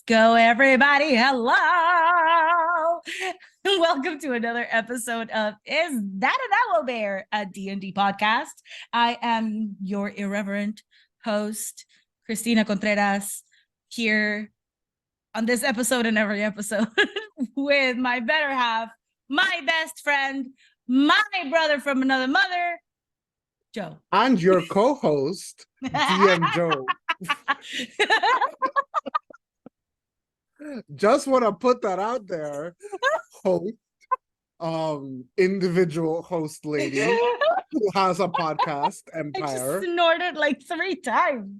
go, everybody. Hello. Welcome to another episode of Is That an Owl Bear, a D&D podcast. I am your irreverent host, Cristina Contreras, here on this episode and every episode with my better half, my best friend, my brother from another mother, Joe. And your co-host, DM Joe. Just want to put that out there. Host, individual host lady who has a podcast empire. I just snorted like 3 times.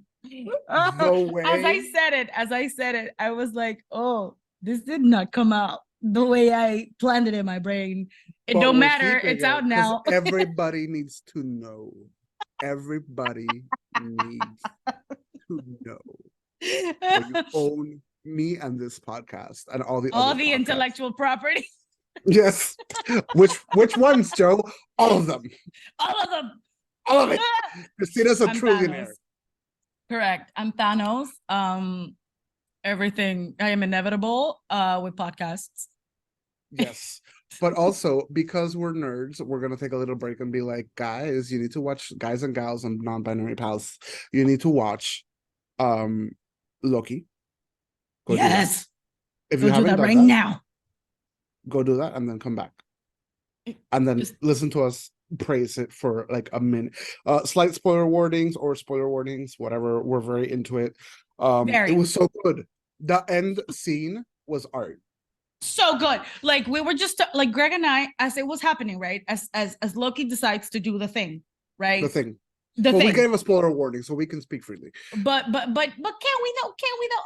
No way. As I said it, I was like, oh, this did not come out the way I planned it in my brain. It But don't we're matter. keeping It's out it, 'cause now. everybody needs to know. Everybody needs to know. That you own me and this podcast and all the other podcasts. Intellectual property. Yes. Which ones, Joe? All of them. All of them. All of it. Christina's a I'm trillionaire. Thanos. Correct. I'm Thanos. Everything. I am inevitable with podcasts. Yes. But also, because we're nerds, we're going to take a little break and be like, guys, you need to watch, guys and gals and non-binary pals, you need to watch Loki. Yes. If you haven't do that done right now. Go do that and then come back. And then listen to us praise it for like a minute. Slight spoiler warnings, whatever. We're very into it. It was so good. The end scene was art. So good. Like we were just like Greg and I, as it was happening, right? As Loki decides to do the thing, right? The thing. The thing. We gave a spoiler warning, so we can speak freely. But can we know?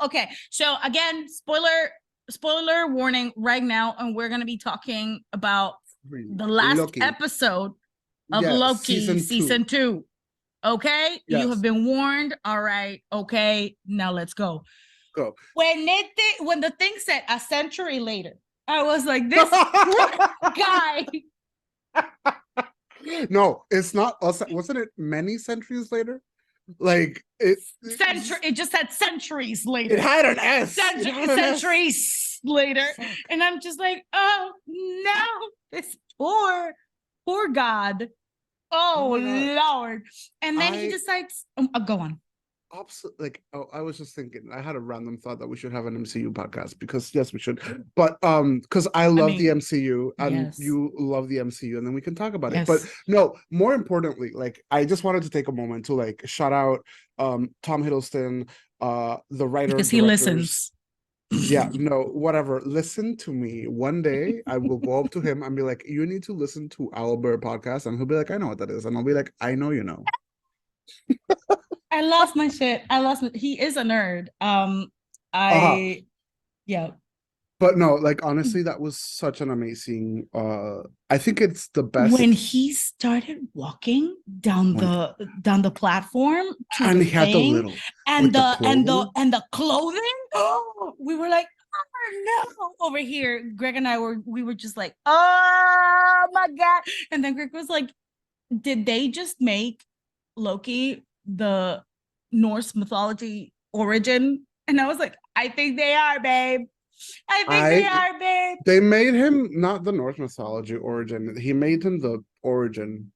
Okay. So again, spoiler warning right now, and we're gonna be talking about the last episode of Loki season 2. Okay, yes. You have been warned. All right. Okay, now let's go. Go. When the thing said a century later, I was like, this guy. No, it's not. Wasn't it many centuries later? Like it just had centuries later. It had an S. Centuries later, and I'm just like, oh no, this poor God. Oh Lord. And then he decides. Go on. Like, I was just thinking, I had a random thought that we should have an MCU podcast because yes, we should. But because I love the MCU and you love the MCU, and then we can talk about it. But no, more importantly, like I just wanted to take a moment to like shout out Tom Hiddleston, the writer, because he listens. Yeah, no, whatever. Listen to me. One day I will go up to him and be like, you need to listen to Albert podcast, and he'll be like, I know what that is, and I'll be like, I know you know. I lost my shit. He is a nerd. Yeah. But no, like honestly, that was such an amazing. I think it's the best. When he started walking down the platform, and he had the little and the clothing. Oh, we were like, oh no! Over here, Greg and I were just like, oh my God! And then Greg was like, did they just make Loki the Norse mythology origin? And I was like, I think they are, babe. They are, babe. They made him not the Norse mythology origin. He made him the origin.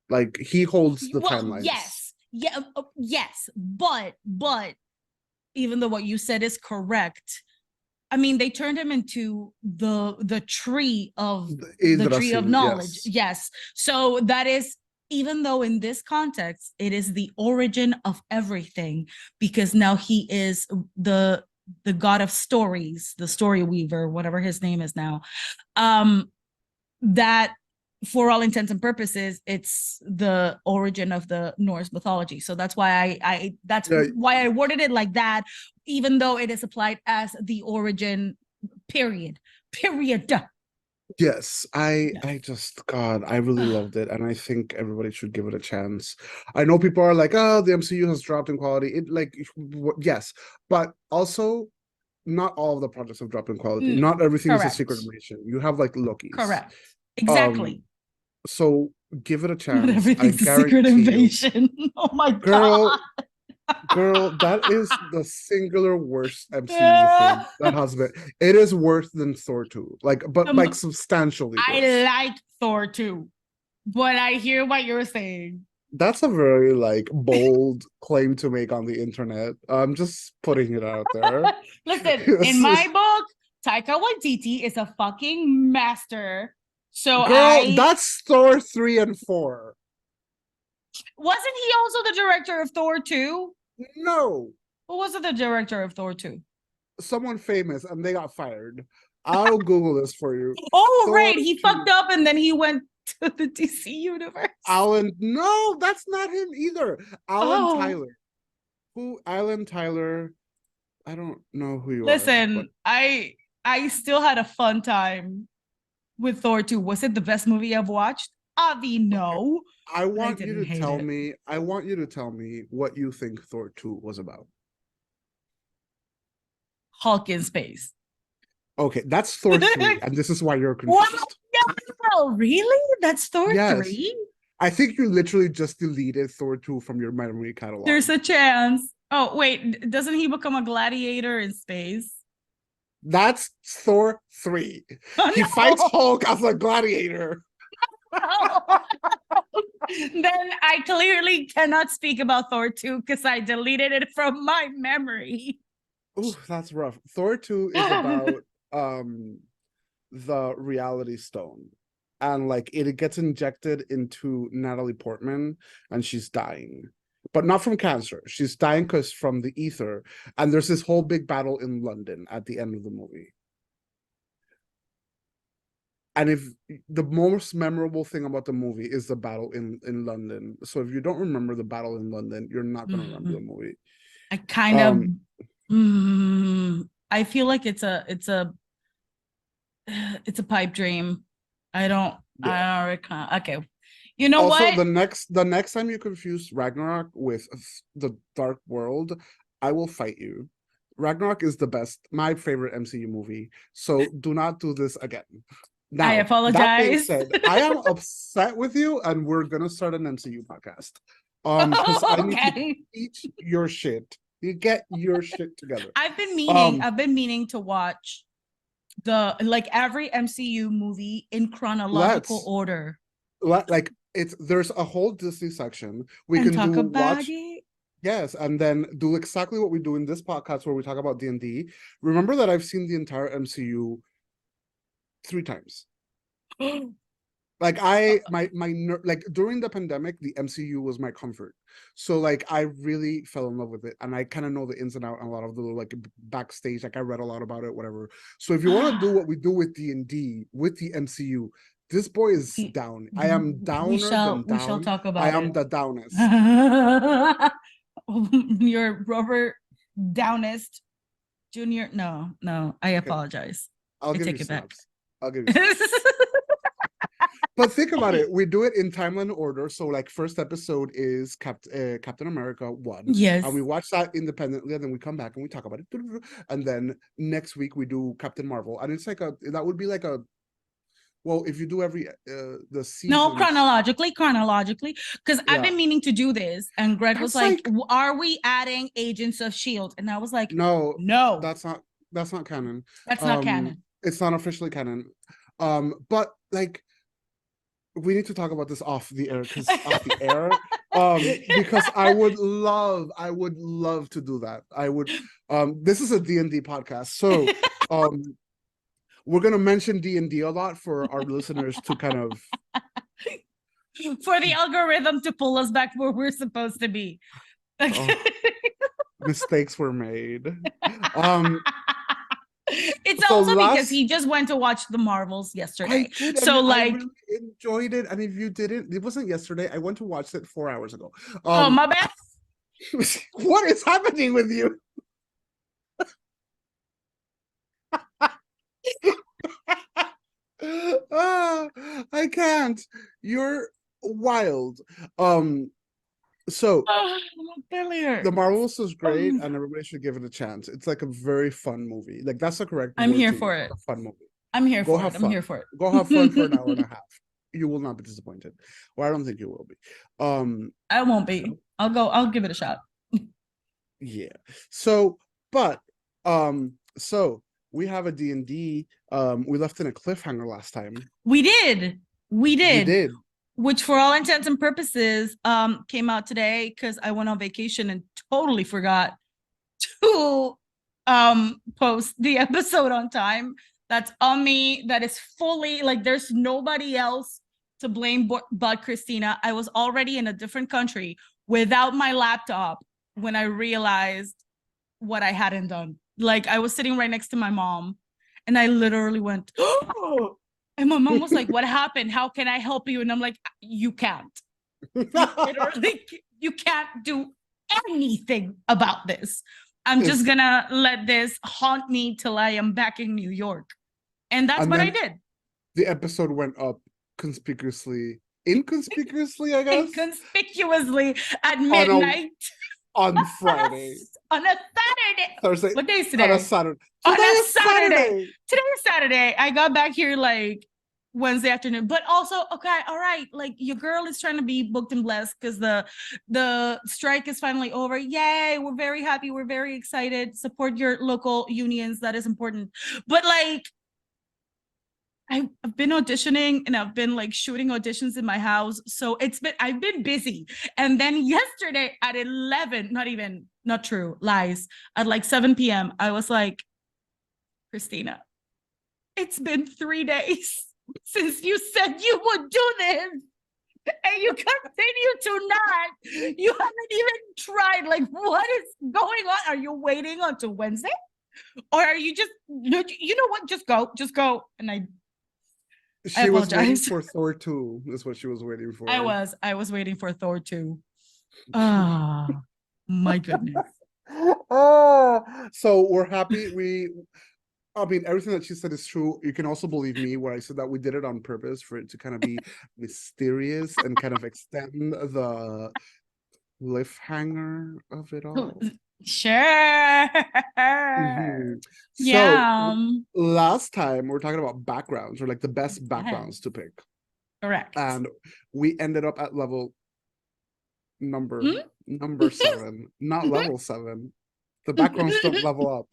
Like he holds the timelines. Yes. But even though what you said is correct, I mean, they turned him into the tree of the tree of knowledge. Yes. So that is. Even though in this context, it is the origin of everything, because now he is the god of stories, the story weaver, whatever his name is now. That for all intents and purposes, it's the origin of the Norse mythology. So that's why why I worded it like that, even though it is applied as the origin, period. Yes, I just, God, I really loved it, and I think everybody should give it a chance. I know people are like, oh, the MCU has dropped in quality. Yes, but also not all of the projects have dropped in quality. Not everything is a secret invasion. You have like Loki's. Correct. Exactly. So give it a chance. Not everything's a secret invasion. Oh my God. Girl, that is the singular worst MCU thing that has been. It is worse than Thor 2. But like substantially worse. I like Thor 2, but I hear what you're saying. That's a very like bold claim to make on the internet. I'm just putting it out there. Listen, in my book, Taika Waititi is a fucking master. So girl, that's Thor 3 and 4. Wasn't he also the director of Thor 2? No. Who was the director of Thor 2? Someone famous, and they got fired. I'll Google this for you. Oh, Thor right. He 2. Fucked up and then he went to the DC universe. No, that's not him either. Tyler. Alan Tyler? I don't know who you are. Listen, I still had a fun time with Thor 2. Was it the best movie I've watched? Avi, no. I want you to tell me what you think Thor 2 was about. Hulk in space. Okay, that's Thor 3, and this is why you're confused. What? No, really? That's Thor 3? I think you literally just deleted Thor 2 from your memory catalog. There's a chance. Oh, wait, doesn't he become a gladiator in space? That's Thor 3. Oh, he fights Hulk as a gladiator. Then I clearly cannot speak about Thor 2 because I deleted it from my memory. Ooh, that's rough. Thor 2 is about the reality stone. And like it gets injected into Natalie Portman and she's dying. But not from cancer. She's dying because from the ether. And there's this whole big battle in London at the end of the movie. And if the most memorable thing about the movie is the battle in London. So if you don't remember the battle in London, you're not going to remember the movie. I kind of I feel like it's a pipe dream. I don't recall. Okay. You know also, what? The next time you confuse Ragnarok with the Dark World, I will fight you. Ragnarok is the best, my favorite MCU movie. So do not do this again. Now, I apologize. That being said, I am upset with you, and we're gonna start an MCU podcast. Because I need to teach your shit. You get your shit together. I've been meaning to watch every MCU movie in chronological order. There's a whole Disney section we can talk about it. Yes, and then do exactly what we do in this podcast where we talk about D&D. Remember that I've seen the entire MCU 3 times. During the pandemic, the MCU was my comfort. So I really fell in love with it, and I kind of know the ins and outs and a lot of the backstage. I read a lot about it, whatever. So if you want to do what we do with D&D with the MCU, this boy is down. I am downer we shall talk about it. I am the downest. You're Robert Downest Jr. No, I apologize. I'll take it back. I'll give you But think about it. We do it in timeline order. So first episode is Captain America 1. Yes. And we watch that independently, and then we come back and we talk about it. And then next week we do Captain Marvel. And it's that would be well, if you do every the season. No, chronologically, because I've been meaning to do this, and Greg was like, "Are we adding Agents of Shield?" And I was like, "No, that's not canon. That's not canon. It's not officially canon." But we need to talk about this off the air because I would love to do that. I would. This is a D&D podcast, so we're going to mention D&D a lot for our listeners to kind of... For the algorithm to pull us back where we're supposed to be. Mistakes were made. It's also because he just went to watch the Marvels yesterday. I really enjoyed it. And if you didn't, it wasn't yesterday. I went to watch it 4 hours ago. Oh, my bad. What is happening with you? I can't. You're wild. So the Marvels is great, and everybody should give it a chance. It's a very fun movie. That's the correct word. I'm here for it. A fun movie. I'm here for it. I'm here for it. Go have fun for an hour and a half. You will not be disappointed. Well, I don't think you will be. I won't be. I'll give it a shot. Yeah. So, but so we have a D&D. We left in a cliffhanger last time. We did. You did. Which for all intents and purposes came out today because I went on vacation and totally forgot to post the episode on time. That's on me. That is fully like there's nobody else to blame but Cristina. I was already in a different country without my laptop when I realized what I hadn't done. Like I was sitting right next to my mom and I literally went, oh, and my mom was like, what happened? How can I help you? And I'm like, you can't. You can't do anything about this. I'm just gonna let this haunt me till I am back in New York. And that's what I did. The episode went up inconspicuously, I guess. Inconspicuously at midnight. On Friday. On a Saturday. Thursday. What day is today? On a Saturday. Saturday. Today is Saturday. I got back here like Wednesday afternoon, but also okay, all right, like your girl is trying to be booked and blessed because the strike is finally over. Yay, we're very happy, we're very excited. Support your local unions, that is important. But like I've been auditioning and I've been like shooting auditions in my house, so I've been busy. And then yesterday at 11, not true, lies, at like 7 p.m. I was like, Cristina, it's been 3 days since you said you would do this and you continue to not. You haven't even tried. Like, what is going on? Are you waiting until Wednesday? Or are you just, you know what, just go. And she was waiting for Thor 2. That's what she was waiting for. I was waiting for Thor 2. Ah, my goodness. So we're happy. I mean, everything that she said is true. You can also believe me where I said that we did it on purpose for it to kind of be mysterious and kind of extend the cliffhanger of it all. Sure. Mm-hmm. So last time we were talking about backgrounds, or like the best backgrounds to pick. Correct. And we ended up at level number 7, not level 7. The backgrounds don't level up.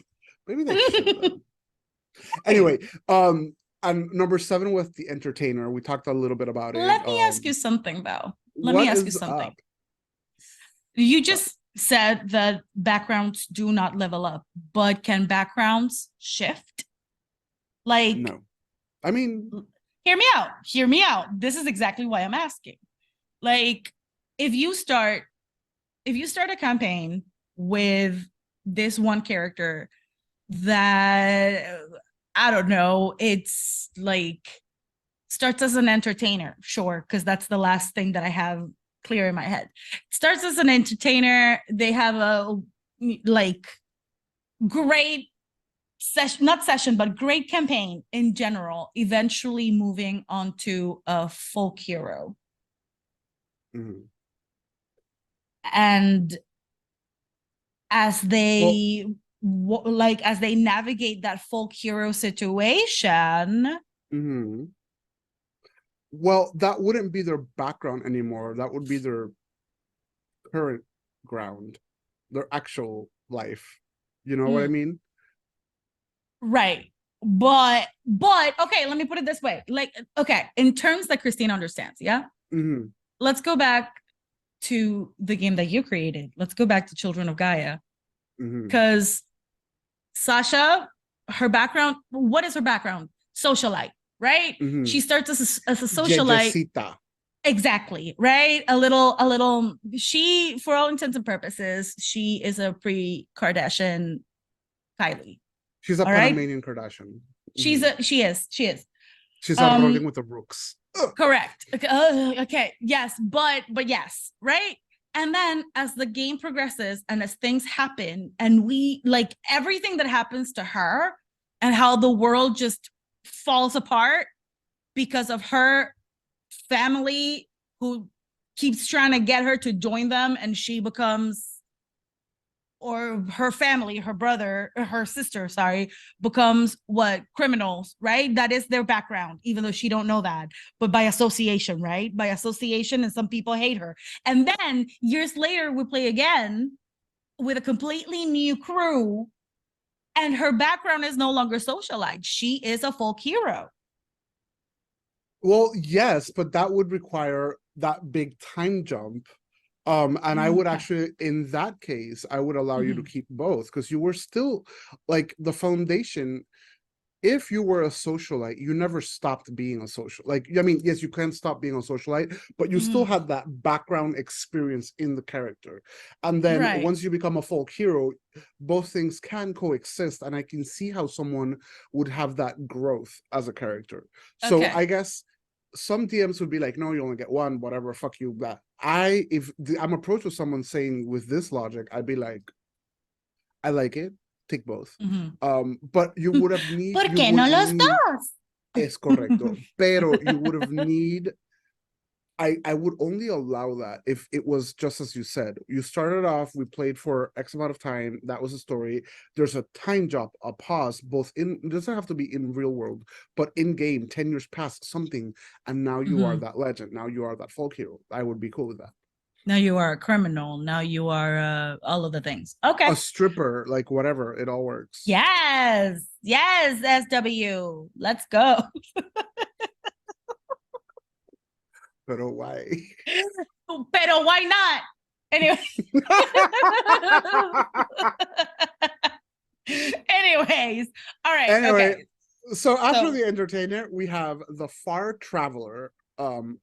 Maybe they should. Anyway, and number 7 with the entertainer. We talked a little bit about it. Let me ask you something though. Let me ask you something. Up? You just said that backgrounds do not level up, but can backgrounds shift? Like, no. I mean, hear me out. This is exactly why I'm asking. Like, if you start a campaign with this one character that, I don't know, it's like starts as an entertainer, sure, because that's the last thing that I have clear in my head. Starts as an entertainer. They have a like great session, but great campaign in general, eventually moving on to a folk hero. Mm-hmm. And as they as they navigate that folk hero situation. Mm-hmm. Well, that wouldn't be their background anymore. That would be their current ground, their actual life. You know what I mean? Right. But okay, let me put it this way. Like, okay, in terms that Cristina understands, yeah? Mm-hmm. Let's go back to the game that you created. Let's go back to Children of Gaia. Because Sasha, her background, what is her background? Socialite, right? Mm-hmm. She starts as a socialite. Yeyecita. Exactly, right? A little, she, for all intents and purposes, she is a pre-Kardashian Kylie. She's a Panamanian Kardashian. Mm-hmm. She is. She's rolling with the rooks. Correct. Okay. Yes, but yes, right? And then as the game progresses and as things happen and we like everything that happens to her and how the world just falls apart because of her family who keeps trying to get her to join them, and she becomes, or her family, her brother, her sister, becomes what? Criminals, right? That is their background, even though she don't know that, but by association, right? By association, and some people hate her. And then years later, we play again, with a completely new crew, and her background is no longer socialite. She is a folk hero. Well, yes, but that would require that big time jump. And I would actually, in that case, I would allow you to keep both, because you were still like the foundation. If you were a socialite, you never stopped being a social. Like, I mean, yes, you can stop being a socialite, but you still had that background experience in the character. And then once you become a folk hero, both things can coexist. And I can see how someone would have that growth as a character. So I guess some DMs would be like, no, you only get one, whatever, fuck you, blah. If I'm approached with someone saying with this logic, I'd be like, I like it, take both. But you would have need. ¿Por qué no los dos? Es correcto. Pero you would have need. I would only allow that if it was just as you said. You started off, we played for X amount of time. That was a story. There's a time jump, a pause, both in, it doesn't have to be in real world, but in game, 10 years past something, and now you are that legend. Now you are that folk hero. I would be cool with that. Now you are a criminal. Now you are all of the things. Okay. A stripper, like whatever. It all works. Yes. Yes, SW. Let's go. Pero why? Pero why not? Anyway. Anyways. All right. Anyway, okay. So after the entertainer, we have the Far Traveler,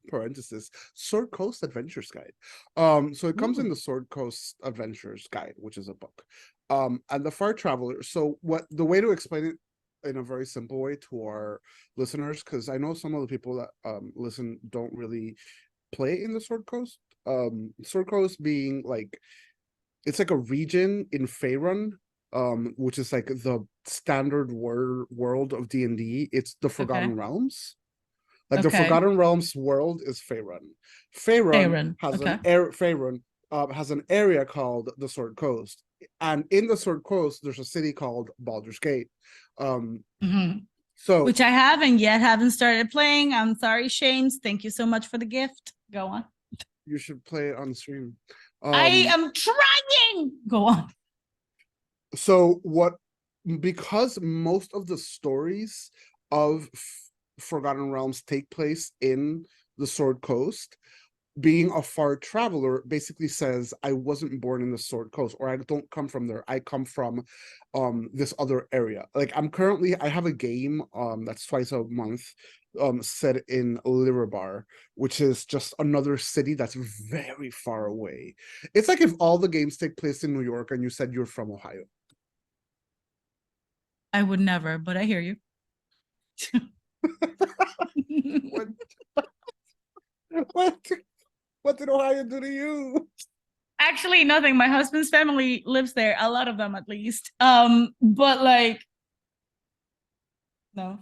parenthesis, Sword Coast Adventures Guide. So it comes in the Sword Coast Adventures Guide, which is a book. And the Far Traveler. So what the way to explain it in a very simple way to our listeners, because I know some of the people that listen don't really play in the Sword Coast. Sword Coast being like, it's like a region in Faerun, which is like the standard world of D&D. It's the Forgotten Realms. Like the Forgotten Realms world is Faerun. Faerun has an area called the Sword Coast, and in the Sword Coast there's a city called Baldur's Gate. So which I haven't started playing. I'm sorry, Shames. Thank you so much for the gift. Go on. You should play it on stream. I am trying. Go on. So because most of the stories of Forgotten Realms take place in the Sword Coast, being a far traveler basically says I wasn't born in the Sword Coast, or I don't come from there. I come from this other area. Like I have a game that's twice a month set in Liribar, which is just another city that's very far away. It's like if all the games take place in New York and you said you're from Ohio. I would never, but I hear you. What did Ohio do to you? Actually, nothing. My husband's family lives there, a lot of them at least. But like, no.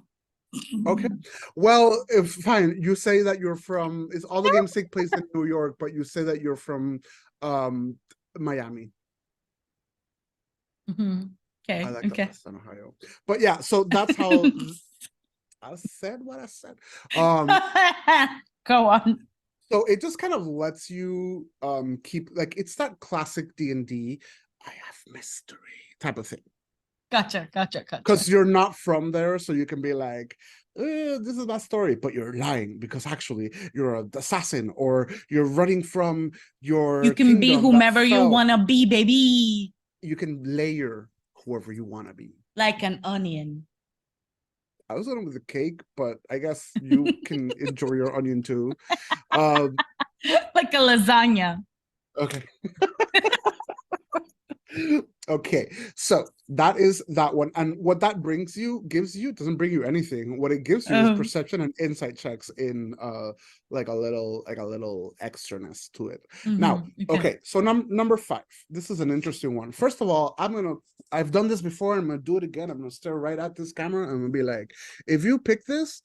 Okay. Well, if fine, you say that you're from. It's all the games take place in New York, but you say that you're from Miami. Okay. I like that less than Ohio. But yeah, so that's how I said what I said. Go on. So it just kind of lets you keep, like, it's that classic D&D, I have mystery type of thing. Gotcha. Because you're not from there, so you can be like, this is my story, but you're lying because actually you're an assassin, or you're running from your You can be whomever you want to be, baby. You can layer whoever you want to be. Like an onion. I was going with the cake, but I guess you can enjoy your onion too. Like a lasagna. Okay. Okay, so that is that one, and what that gives you doesn't bring you anything. What it gives you is perception and insight checks in like a little extraness to it. Now, okay, so number 5. This is an interesting one. First of all, I've done this before, and I'm gonna do it again. I'm gonna stare right at this camera and I'm gonna be like, if you pick this,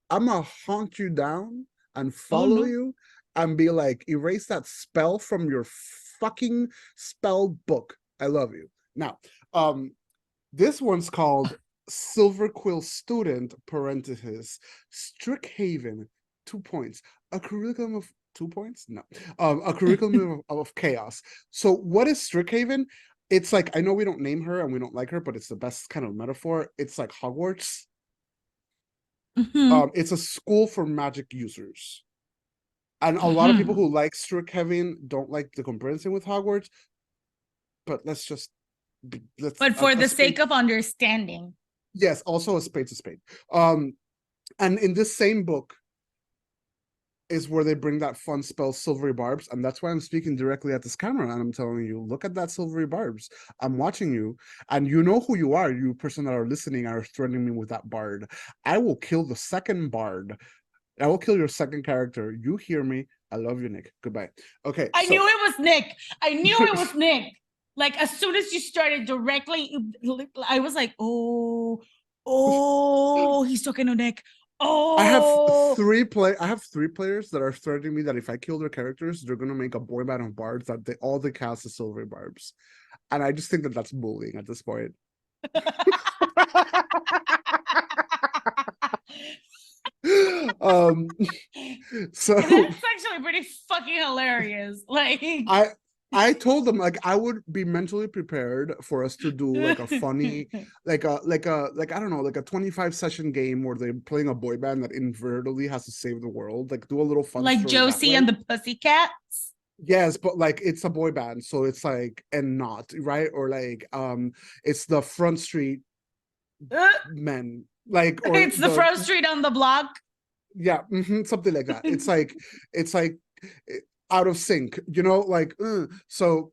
I'm gonna hunt you down and follow you and be like, erase that spell from your fucking spell book. I love you. Now, this one's called Silver Quill Student, parenthesis, Strixhaven, 2 points. A curriculum of 2 points? No. A curriculum of chaos. So what is Strixhaven? It's like, I know we don't name her and we don't like her, but it's the best kind of metaphor. It's like Hogwarts. It's a school for magic users. And a lot of people who like Strixhaven don't like the comparison with Hogwarts. But let's but for the sake of understanding. Yes, also a spade's a spade. And in this same book is where they bring that fun spell, Silvery Barbs, and that's why I'm speaking directly at this camera and I'm telling you, look at that Silvery Barbs. I'm watching you, and you know who you are, you person that are listening, are threatening me with that bard. I will kill the second bard. I will kill your second character. You hear me? I love you, Nick. Goodbye. Okay. I knew it was Nick. I knew it was Nick. Like, as soon as you started directly, I was like, oh, he's talking to Nick. Oh, I have three players that are threatening me that if I kill their characters, they're gonna make a boy band of bards that all they cast is Silvery Barbs, and I just think that that's bullying at this point. So that's actually pretty fucking hilarious. Like, I told them, like, I would be mentally prepared for us to do like a funny, like I don't know, like a 25 session game where they're playing a boy band that inadvertently has to save the world, like do a little fun like Josie and the Pussycats. Yes, but like it's a boy band, so it's like, and not right, or like it's the Front Street men, like, or it's the Front Street on the block. Yeah, something like that. It's like out of sync, you know, like so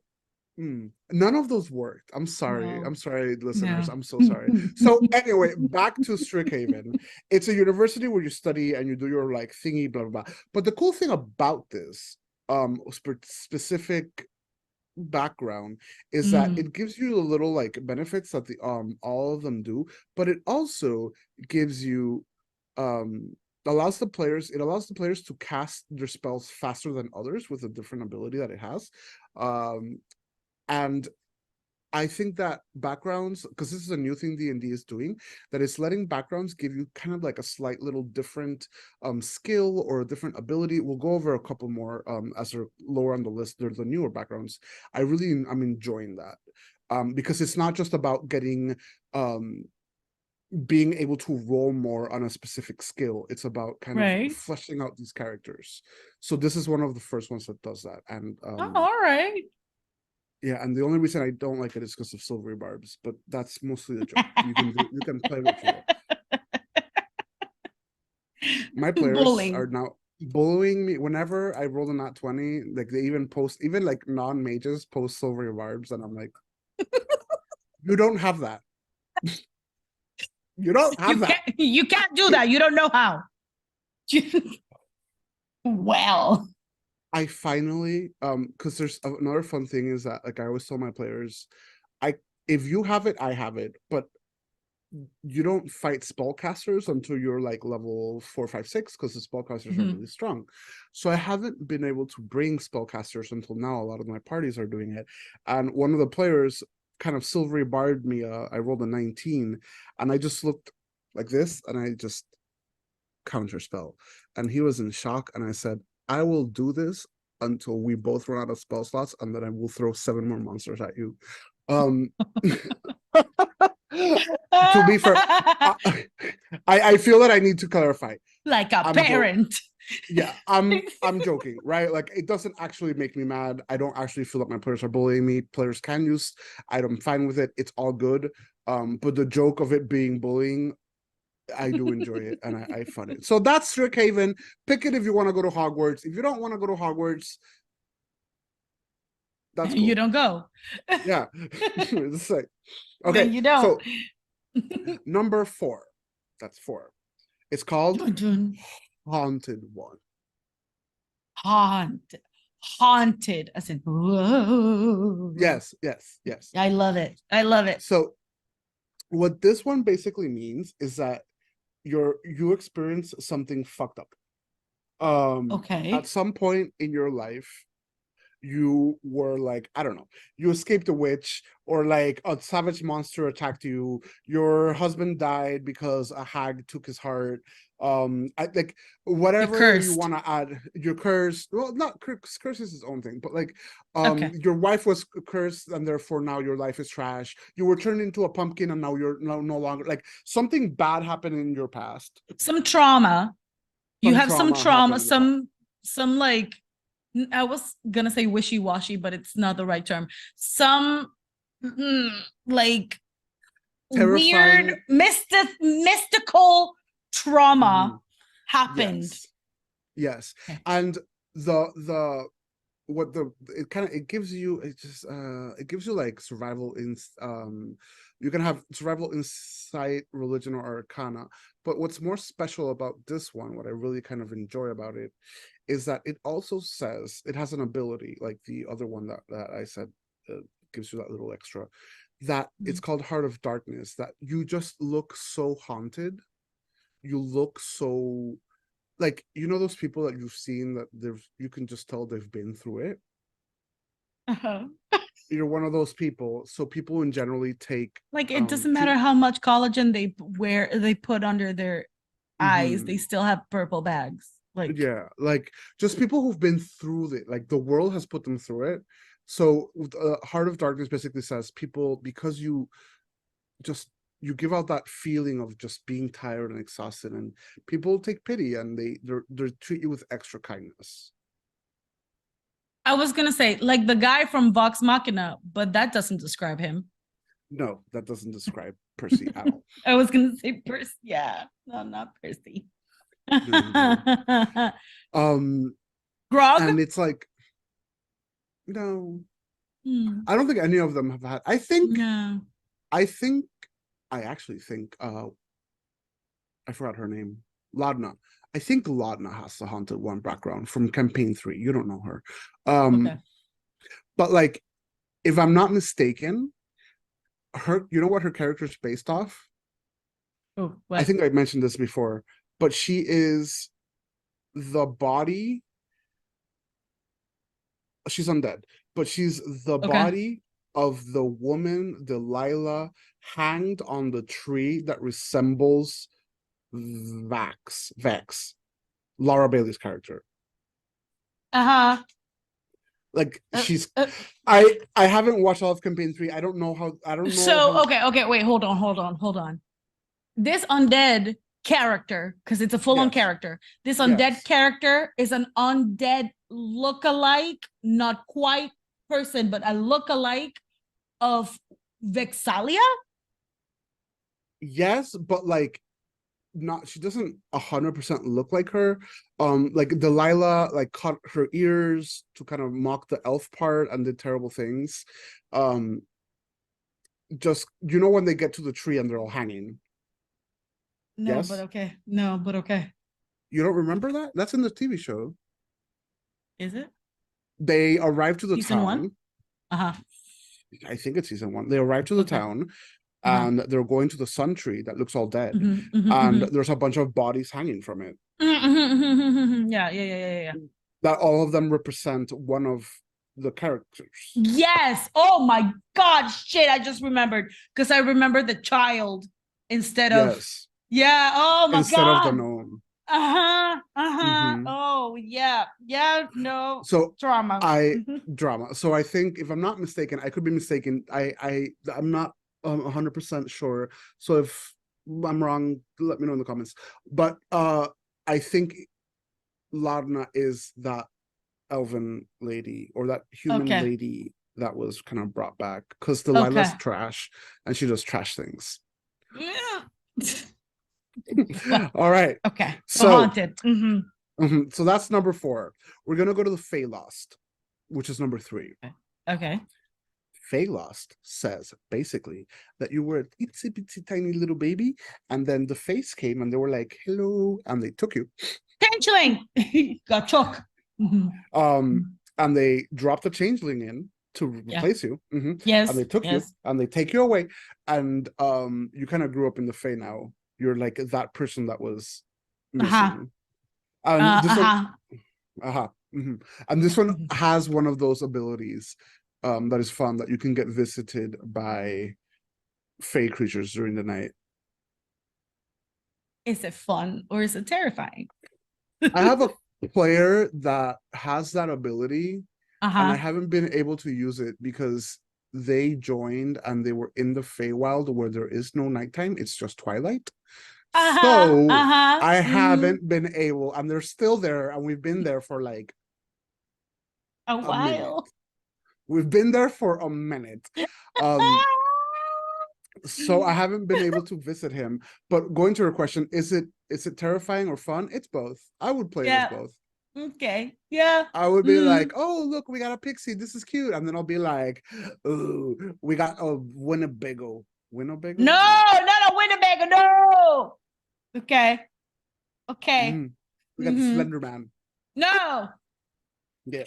none of those worked. I'm sorry. No. I'm sorry, listeners. No. I'm so sorry. So anyway, back to Strixhaven. It's a university where you study and you do your like thingy, blah blah blah. But the cool thing about this specific background is that it gives you a little like benefits that the all of them do, but it also gives you allows the players to cast their spells faster than others with a different ability that it has. And I think that backgrounds, because this is a new thing D&D is doing, that it's letting backgrounds give you kind of like a slight little different skill or a different ability. We'll go over a couple more as they're lower on the list. They're the newer backgrounds. I'm enjoying that because it's not just about getting being able to roll more on a specific skill. It's about kind of fleshing out these characters. So this is one of the first ones that does that. And all right. Yeah, and the only reason I don't like it is because of Silvery Barbs, but that's mostly the joke. You can play what you want. My players are now bullying me whenever I roll a nat 20. Like they even like non-mages post Silvery Barbs, and I'm like, you don't have that. You don't have that. You can't do that. You don't know how. Well, I finally because there's another fun thing is that, like I always tell my players, if you have it, I have it, but you don't fight spellcasters until you're like level 4, 5, 6, because the spellcasters are really strong. So I haven't been able to bring spellcasters until now. A lot of my parties are doing it, and one of the players kind of Silvery Barbed me. I rolled a 19, and I just looked like this, and I just counter spell, and he was in shock, and I said, I will do this until we both run out of spell slots, and then I will throw 7 more monsters at you. To be fair, I feel that I need to clarify. Like a parent. Yeah, I'm joking, right? Like it doesn't actually make me mad. I don't actually feel that my players are bullying me. Players can use, I'm fine with it. It's all good. But the joke of it being bullying, I do enjoy it, and I fun it. So that's Strixhaven. Pick it if you want to go to Hogwarts. If you don't want to go to Hogwarts, that's cool. You don't go. Yeah. It's like, okay, then you don't. So number 4. That's 4. It's called Haunted One. Haunted, as in whoa. Yes. I love it. So what this one basically means is that you experience something fucked up. Okay. At some point in your life, you were like, I don't know, you escaped a witch, or like a savage monster attacked you, your husband died because a hag took his heart, like whatever you want to add, you're cursed. Well, not curse is his own thing, but like your wife was cursed and therefore now your life is trash. You were turned into a pumpkin and now you're no longer, like something bad happened in your past. Some trauma. You have some trauma, some like, I was gonna say wishy-washy, but it's not the right term. Some like terrifying, weird, mystical trauma happened. Yes. Okay. And it gives you, it gives you like survival in you can have survival insight, religion, or arcana. But what's more special about this one, what I really kind of enjoy about it, is that it also says it has an ability like the other one that I said gives you that little extra, that it's called Heart of Darkness, that you just look so haunted. You look so like, you know, those people that you've seen that you can just tell they've been through it. You're one of those people. So people in generally take, like, it doesn't matter how much collagen they put under their eyes, they still have purple bags. Like, yeah, like just people who've been through it, like the world has put them through it. So Heart of Darkness basically says people, because you give out that feeling of just being tired and exhausted, and people take pity and they treat you with extra kindness. I was gonna say like the guy from Vox Machina, but that doesn't describe him. No, that doesn't describe Percy at all. I was gonna say Percy. Yeah, no, not Percy. Grog, and it's like, no, I don't think any of them have had. I actually think I forgot her name, Laudna. I think Laudna has the Haunted One background from campaign 3. You don't know her. Okay. But like, if I'm not mistaken, you know what her character is based off? Oh, what? I think I mentioned this before, but she is the body. She's undead, but she's the body of the woman, Delilah, hanged on the tree that resembles Vex, Laura Bailey's character. Like she's I haven't watched all of campaign 3. I don't know how. Okay, wait, hold on. This undead character, because it's a full-on character, this undead character is an undead look-alike, not quite person, but a look-alike of Vexalia. Yes, but like, not, she doesn't 100% look like her. Like Delilah like cut her ears to kind of mock the elf part and did terrible things. Just, you know, when they get to the tree and they're all hanging. No, but okay. You don't remember that? That's in the TV show. Is it? They arrive to the season town. 1? I think it's season 1. They arrive to the town. And they're going to the sun tree that looks all dead, and there's a bunch of bodies hanging from it. Yeah. That all of them represent one of the characters. Yes. Oh my God! Shit! I just remembered, because I remember the child instead of Yeah. Oh my God! Instead of the gnome. Oh yeah. No. So drama. Drama. So I think, if I'm not mistaken, I could be mistaken. I'm not 100% sure. So if I'm wrong, let me know in the comments. But I think Laudna is that elven lady, or that human lady that was kind of brought back, because Delilah's trash and she does trash things. All right. Okay. So haunted. So that's number 4. We're gonna go to the Fey Lost, which is number 3. Okay. Fey Lost says basically that you were an itsy bitsy tiny little baby, and then the Fays came and they were like, hello, and they took you. Changeling got took. And they dropped the changeling in to replace you. Yes. And they took you and they take you away. And you kind of grew up in the Fae now. You're like that person that was missing. And this one has one of those abilities that is fun, that you can get visited by fey creatures during the night. Is it fun or is it terrifying? I have a player that has that ability, and I haven't been able to use it because they joined and they were in the Feywild where there is no nighttime, it's just twilight. I haven't been able, and they're still there, and we've been there for like a while. Minute. We've been there for a minute. So I haven't been able to visit him. But going to your question, is it terrifying or fun? It's both. I would play it as both. Okay. Yeah. I would be like, oh, look, we got a pixie. This is cute. And then I'll be like, ooh, we got a Winnebago. Winnebago? No, not a Winnebago. No. Okay. Okay. We got the Slender Man. No. Yeah.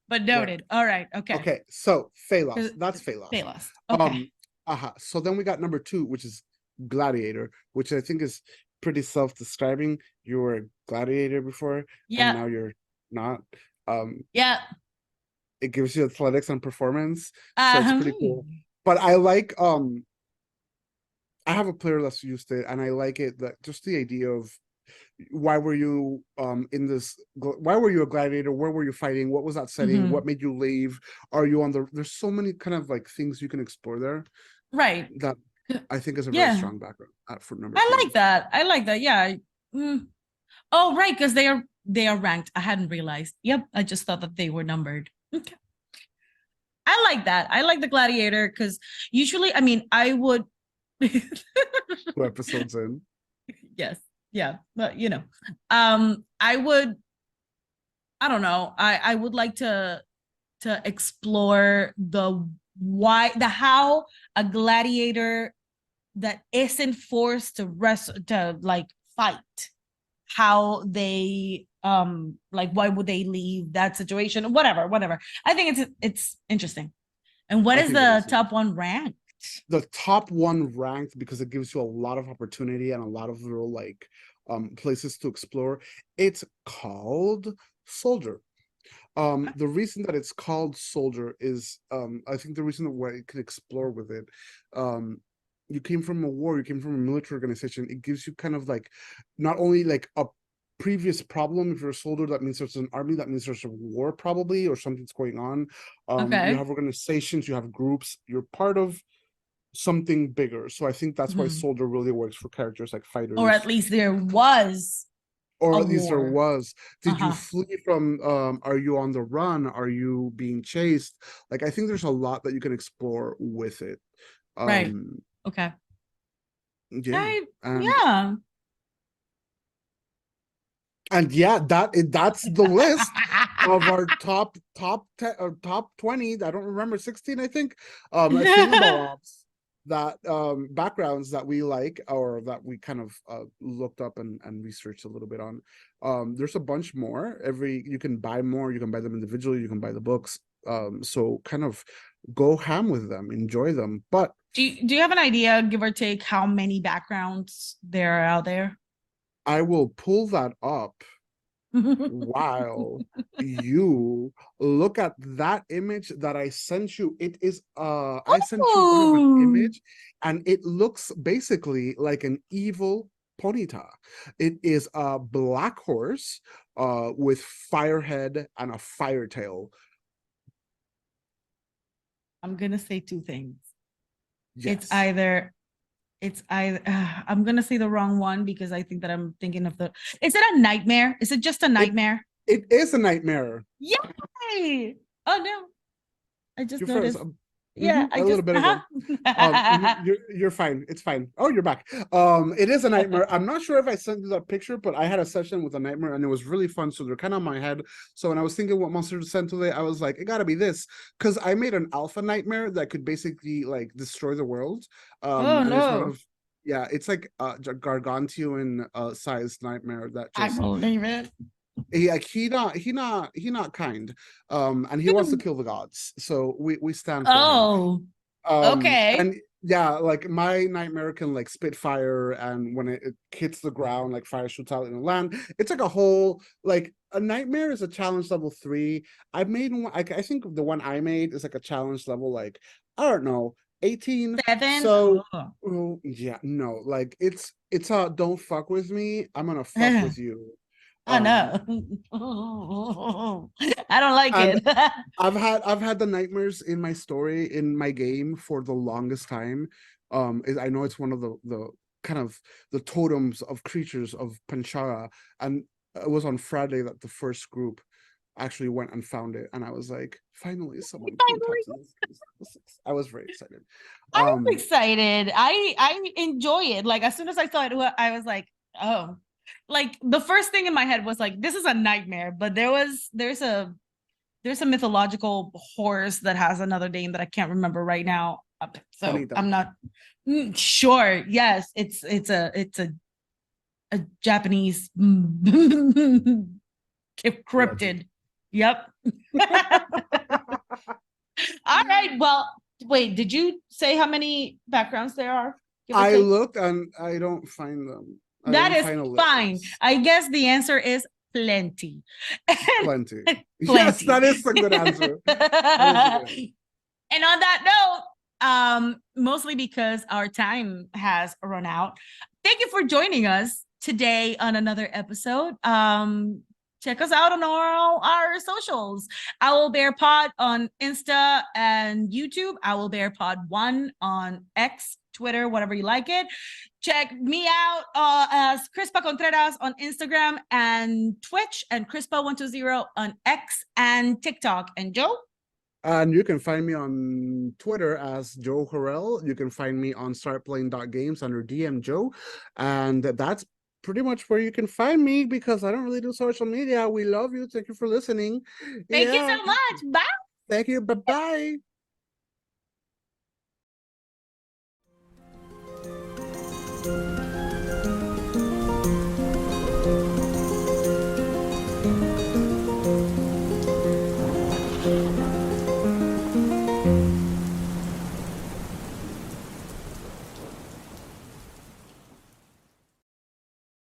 But noted. All right. Okay. Okay. So Phalos. That's Phalos. Phalos. Okay. So then we got number 2, which is Gladiator, which I think is pretty self-describing. You were a gladiator before, and now you're not. Yeah. It gives you athletics and performance, so it's pretty cool. But I like I have a player that's used it, and I like it, that just the idea of why were you in this, why were you a gladiator, where were you fighting, what was that setting, what made you leave, are you on the, there's so many kind of like things you can explore there, right, that I think is a very strong background for number 2. I like that. Yeah. Oh, right, because they are ranked. I hadn't realized. Yep, I just thought that they were numbered. Okay. I like that. I like the gladiator because usually, I mean, I would 2 episodes in. Yes. Yeah. But I would, I don't know. I would like to explore the how a gladiator that isn't forced to like fight, how they like, why would they leave that situation, whatever. I think it's interesting. And what is the top one ranked? The top one ranked because it gives you a lot of opportunity and a lot of little like places to explore. It's called Soldier. The reason that it's called Soldier is I think the reason why you can explore with it, you came from a war, you came from a military organization. It gives you kind of like not only like a previous problem. If you're a soldier, that means there's an army, that means there's a war probably, or something's going on. You have organizations, you have groups, you're part of something bigger. So I think that's why Soldier really works for characters like fighters, or at least there was, or at least there was. Did you flee from are you on the run, are you being chased? Like, I think there's a lot that you can explore with it. Right. Okay. Yeah. And yeah, that's the list of our top 10 or top 20. I don't remember, 16, I think. That backgrounds that we like, or that we kind of looked up and researched a little bit on. There's a bunch more. You can buy more, you can buy them individually, you can buy the books. So kind of go ham with them, enjoy them. But do you have an idea, give or take, how many backgrounds there are out there? I will pull that up while you look at that image that I sent you. It is I sent you one of an image, and it looks basically like an evil ponyta. It is a black horse with fire head and a fire tail. I'm gonna say 2 things. Yes. It's either I'm gonna say the wrong one because I think that I'm thinking of is it a nightmare? Is it just a nightmare? It is a nightmare. Yay! Oh no, I just noticed. Yeah, a little bit ago. You're fine. It's fine. Oh, you're back. It is a nightmare. I'm not sure if I sent you that picture, but I had a session with a nightmare, and it was really fun. So they're kind of on my head. So when I was thinking what monster to send today, I was like, it gotta be this, because I made an alpha nightmare that could basically like destroy the world. Oh no! It's like a gargantuan sized nightmare that just. I believe it. He not kind, and he wants to kill the gods, so we stand for him. Okay. And Yeah, like my nightmare can like spit fire, and when it hits the ground, like fire shoots out in the land. It's like a whole like a nightmare is a challenge level 3. I made one. I think the one I made is like a challenge level like I don't know 18. 7. So yeah, no, like it's don't fuck with me. I'm gonna fuck with you. I know. I don't like it. I've had the nightmares in my story in my game for the longest time. I know it's one of the kind of the totems of creatures of Panchara, and it was on Friday that the first group actually went and found it, and I was like, finally someone came to this. I was very excited. I'm excited. I enjoy it. Like as soon as I saw it, I was like, oh, like the first thing in my head was like, this is a nightmare. But there's a mythological horse that has another name that I can't remember right now. So Bonita. I'm not sure. Yes, it's a Japanese cryptid. Yep. All right. Well, wait, did you say how many backgrounds there are? I looked and I don't find them. That is fine. I guess the answer is plenty. Plenty. Yes, that is a good answer. And on that note, mostly because our time has run out, thank you for joining us today on another episode. Check us out on our socials. Owl Bear Pod on Insta and YouTube. Owl Bear Pod 1 on X, Twitter, whatever you like it. Check me out as Crispa Contreras on Instagram and Twitch, and Crispa120 on X and TikTok. And Joe? And you can find me on Twitter as Joe Harrell. You can find me on startplaying.games under DM Joe. And that's pretty much where you can find me because I don't really do social media. We love you. Thank you for listening. Thank you so much. Bye. Thank you. Bye-bye.